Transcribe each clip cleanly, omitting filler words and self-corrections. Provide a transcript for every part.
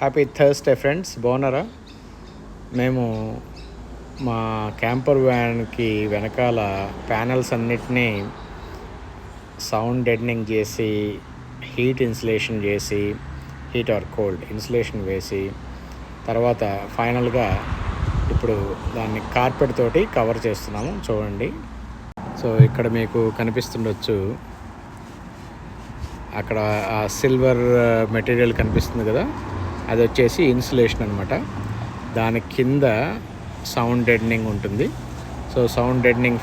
Happy Thursday friends, బాగున్నారా? మేము మా క్యాంపర్ వ్యాన్కి వెనకాల ప్యానల్స్ అన్నిటినీ సౌండ్ డెడెనింగ్ చేసి, హీట్ ఇన్సులేషన్ చేసి, హీట్ ఆర్ కోల్డ్ ఇన్సులేషన్ వేసి, తర్వాత ఫైనల్గా ఇప్పుడు దాన్ని కార్పెట్ తోటి కవర్ చేస్తున్నాము. చూడండి. సో ఇక్కడ మీకు కనిపిస్తుండొచ్చు, అక్కడ ఆ సిల్వర్ మెటీరియల్ కనిపిస్తుంది కదా, అది వచ్చేసి ఇన్సులేషన్ అనమాట. దాని కింద సౌండ్ డెడెనింగ్ ఉంటుంది. సో సౌండ్ డెడెనింగ్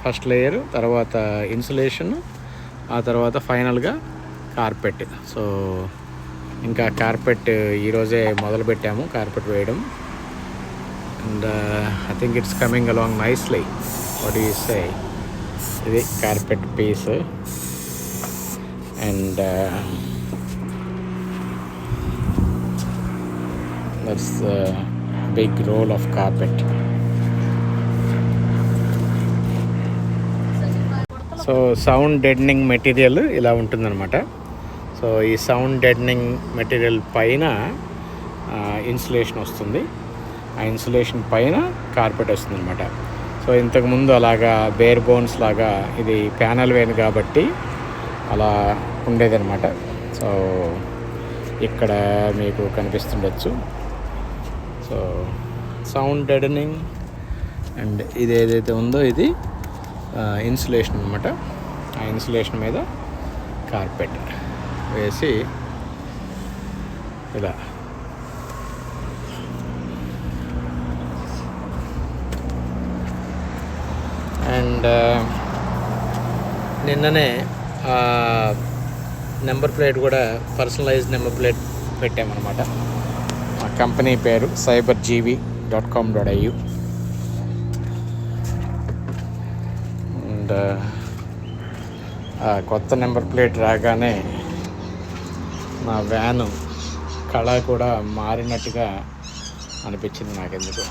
ఫస్ట్ లేయర్, తర్వాత ఇన్సులేషన్, ఆ తర్వాత ఫైనల్గా కార్పెట్. సో ఇంకా కార్పెట్ ఈరోజే మొదలు పెట్టాము కార్పెట్ వేయడం. And I think it's coming along nicely. What you say? ఇది carpet piece. And that's a big roll of carpet. So sound deadening material ఇలా ఉంటుందన్నమాట. సో ఈ సౌండ్ డెడెనింగ్ మెటీరియల్ పైన ఇన్సులేషన్ వస్తుంది, ఆ ఇన్సులేషన్ పైన కార్పెట్ వస్తుంది అనమాట. సో ఇంతకుముందు అలాగా బేర్ బోన్స్ లాగా ఇది ప్యానల్ వేన్ కాబట్టి అలా ఉండేదన్నమాట. సో ఇక్కడ మీకు కనిపిస్తుండొచ్చు. సో సౌండ్ డెడెనింగ్ అండ్ ఇది ఏదైతే ఉందో ఇది ఇన్సులేషన్ అనమాట. ఆ ఇన్సులేషన్ మీద కార్పెట్ వేసి ఇలా అండ్ నిన్ననే నెంబర్ ప్లేట్ కూడా పర్సనలైజ్డ్ నెంబర్ ప్లేట్ పెట్టామన్నమాట. మా కంపెనీ పేరు cybergv.com.au. అండ్ కొత్త నెంబర్ ప్లేట్ రాగానే నా వ్యాను కళ కూడా మారినట్టుగా అనిపించింది నాకెందుకు.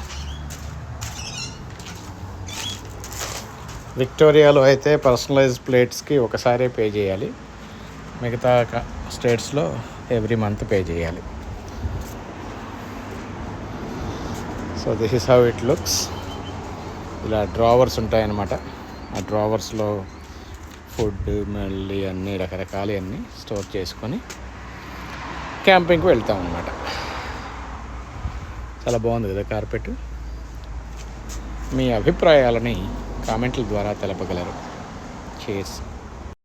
విక్టోరియాలో అయితే పర్సనలైజ్డ్ ప్లేట్స్కి ఒకసారే పే చేయాలి, మిగతా స్టేట్స్లో ఎవ్రీ మంత్ పే చేయాలి. So this is how it looks. ఇలా డ్రావర్స్ ఉంటాయన్నమాట. ఆ డ్రావర్స్లో ఫుడ్ మళ్ళీ అన్నీ రకరకాలు అన్నీ స్టోర్ చేసుకొని క్యాంపింగ్కి వెళ్తాం అన్నమాట. చాలా బాగుంది కదా కార్పెట్. మీ అభిప్రాయాలని కామెంట్ల ద్వారా తెలపగలరు. చేర్స్.